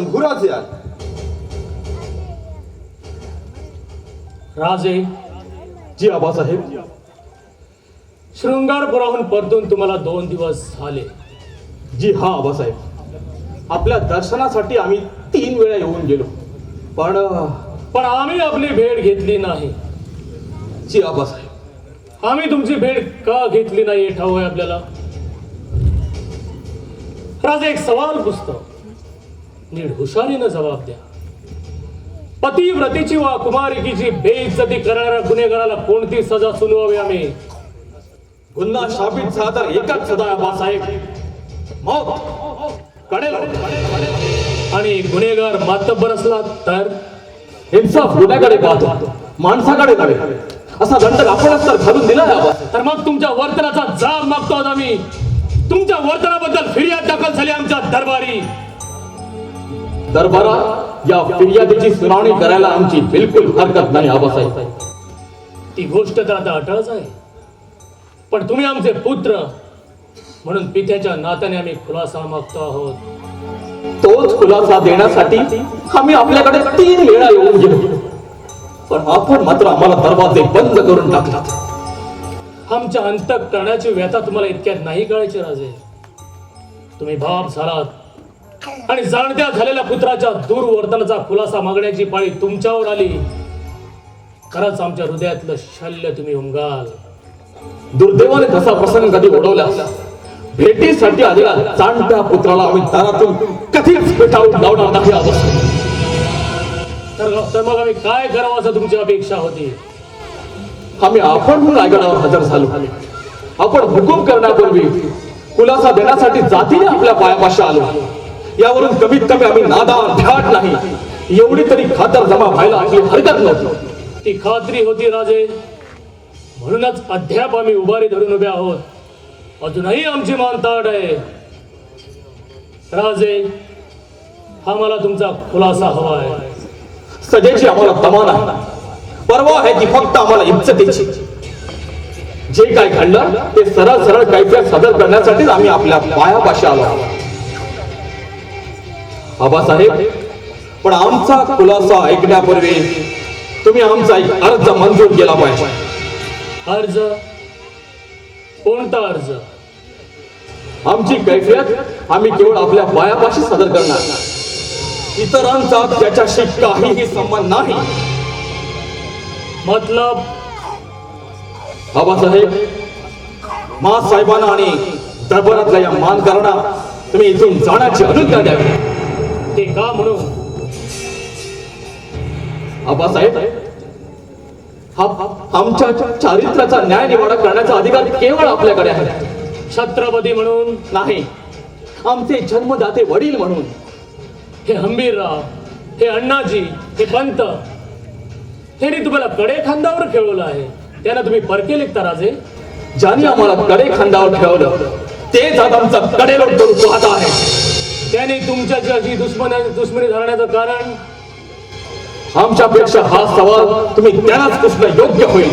शंभूराजे आले. राजे, जी आबासाहेब. शृंगारपुराहून परतून तुम्हाला 2 दिवस झाले. जी हा आबासाहेब. आपल्या दर्शनासाठी आम्ही 3 वेळा येऊन गेलो, पण आम्ही आपली भेट घेतली नाही. जी आबासाहेब. आम्ही तुमची भेट का घेतली नाही हे ठाऊक आहे आपल्याला. राजे, एक सवाल पुसतो, नीट हुशारीनं जबाब द्या. पतिव्रतेची वा कुमारिकीची बेइज्जती करणाऱ्या गुन्हेगाराला कोणती सजा सुनवावी आम्ही? गुन्हा शाबित झाला तर एकच सजा आहे आबासाहेब, मौत. कडेल. आणि गुन्हेगार मातब्बर असला तर? इन्साफ गुन्ह्याकडे पाहतो, माणसाकडे नव्हे. असा दंड आपणच तर घालून दिला आहे आबासाहेब. तर मग तुमच्या वर्तनाचा जाब मागतो आज आम्ही. तुमच्या वर्तनाबद्दल फिर्याद दाखल झाली आमच्या दरबारी. दरबारा या फिर्यादीची सुनावणी करायला आमची बिलकुल हरकत नाही आबासाहेब. ती गोष्ट तर आता अटळच आहे, पण तुम्ही आमचे पुत्र म्हणून पित्याच्या नात्याने आम्ही खुलासा मागतो आहोत. तोच खुलासा देण्यासाठी आम्ही आपल्याकडे 3 वेळा येऊन गेलो, पण आपण मात्र आम्हाला दरवाजे बंद करून टाकला. आमच्या अंतःकरणाची व्यथा तुम्हाला इतक्यात नाही कळायची राजे. तुम्ही बाप झालात आणि जाणत्या झालेल्या पुत्राच्या दुर्वर्तनाचा खुलासा मागण्याची पाळी तुमच्यावर आली. खरंच आमच्या हृदयातलं शल्य तुम्ही उमगाल. दुर्दैवाने तसा प्रसंग कधी ओढवला. भेटीसाठी आलेल्या जाणत्या पुत्राला आम्ही दारातून कधीच पेटावून लावणार नाही आबासाहेब. तर मग आम्ही काय करावं असं तुमची अपेक्षा होती? आम्ही आपण रायगडावर हजर झालो. आपण हुकूम करण्यापूर्वी खुलासा देण्यासाठी जातीने आपल्या पायापाशी आलो. यावरून कमीत कमी आम्ही नादार भ्याट नाही एवढी तरी खातर जमा व्हायला आपली हरकत नव्हती. ती खात्री होती राजे, म्हणूनच अद्याप आम्ही उभारी धरून उभे आहोत. अजूनही आमची मान ताठ आहे. राजे, आम्हाला तुमचा खुलासा हवा आहे. सजेची आम्हाला तमा नाही, परवा आहे ती फक्त आम्हाला इज्जतीची. जे काय घडलं ते सरळ सरळ कैफियत सादर करण्यासाठीच आम्ही आपल्या पायापाशी आलो. आबासाहेब, पण आमचा खुलासा ऐकण्यापूर्वी तुम्ही आमचा एक अर्ज मंजूर केला पाहिजे. अर्ज? कोणता अर्ज? आमची कैफियत आम्ही केवळ आपल्या पायापाशी सादर करणार, इतरांचा त्याच्याशी काहीही संबंध नाही. मतलब? आबासाहेब, मा साहेबांना आणि दरबारातल्या या मानकरांना तुम्ही इथून जाण्याची अनुज्ञा द्यावी. ते का म्हणून? आबासाहेब, आमच्या चारित्र्याचा न्याय निवाडा करण्याचा अधिकार केवळ आपल्याकडे आहे. छत्रपती म्हणून नाही, आमचे जन्मदाते वडील म्हणून. हे हंबीरराव, हे अण्णाजी, हे पंत, हे तुम्हाला कडे खांद्यावर खेळवलं आहे. त्यांना तुम्ही परके लेखता राजे. ज्यांनी आम्हाला कडे खांद्यावर ठेवलं तेच आता आमचा कडेलोट करू पाहत आहे. त्याने तुमच्याची अशी दुश्मनी धरण्याचं कारण? आमच्यापेक्षा हा सवाल तुम्ही त्यांनाच पुसणं योग्य होईल.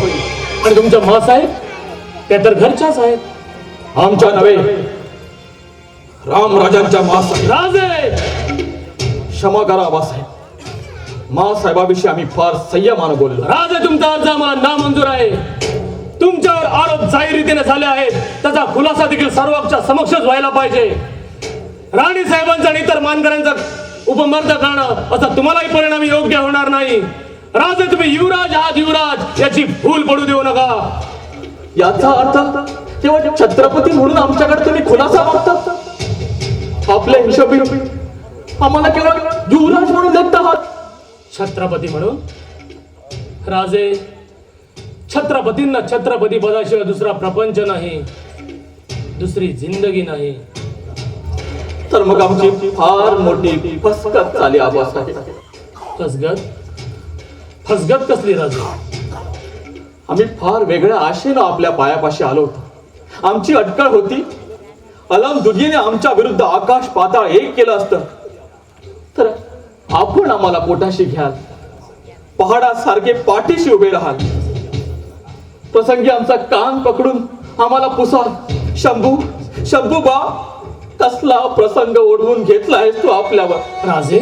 आणि तुमच्या मासाहेब, त्या तर घरच्याच आहेत. आमच्या नव्हे, रामराजांच्या मासाहेब. राजे, क्षमा करा आबासाहेब, मासाहेबाविषयी आम्ही फार संयमानं बोललो. राजे, तुमचा अर्ज आम्हाला नामंजूर आहे. तुमच्यावर आरोप जाहीर रीतीने झाले आहेत, त्याचा खुलासा देखील सर्वांच्या समक्षच व्हायला पाहिजे. राणी साहेबांचा आणि इतर मानकऱ्यांचा उपमर्द करणं असा तुम्हालाही परिणामी योग्य होणार नाही. राजे, तुम्ही युवराज आहात, युवराज, याची भूल पडू देऊ नका. याचा अर्थ केवळ छत्रपती म्हणून आमच्याकडे तुम्ही खुलासा मागतात? आपल्या हिशोबी आम्हाला केवळ युवराज म्हणून देखत आहात. छत्रपती म्हणून? राजे, छत्रपतींना छत्रपती पदाशिवाय दुसरा प्रपंच नाही, दुसरी जिंदगी नाही. तर मग आमची फार मोठी फसगत झाली आबासाहेब. फसगत? फसगत कसली राजे? आम्ही फार वेगळ्या आशेनं आपल्या पायापाशी आलो होतो. आमची अटकळ होती, अलम दुनियेने आमच्या विरुद्ध आकाश पाताळ एक केलं असतं तर आपण आम्हाला पोटाशी घ्याल, पहाडासारखे पाठीशी उभे राहाल, प्रसंगी आमचा कान पकडून आम्हाला पुसाल. शंभू, शंभू बा, कसला प्रसंग ओढवून घेतलायस तू आपल्यावर. राजे,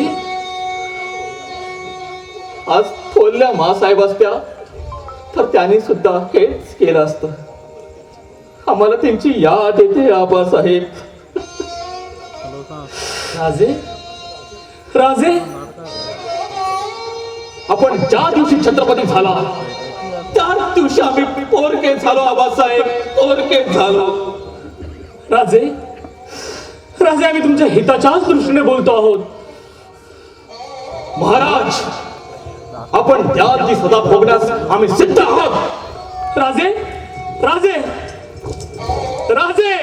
आज थोरल्या मासाहेब असत्या तर त्यांनी सुद्धा हेच केलं असतं. आम्हाला त्यांची याद येते आबासाहेब. राजे, राजे, आपण ज्या दिवशी छत्रपती झाला त्याच दिवशी आम्ही पोरके झालो आबासाहेब, पोरके झालो. राजे, राजे, आम्ही तुमच्या हिताच्याच दृष्टीने बोलतो आहोत. महाराज, आपण त्याची सदा भोगण्यास आम्ही सिद्ध आहोत. राजे, राजे, राजे,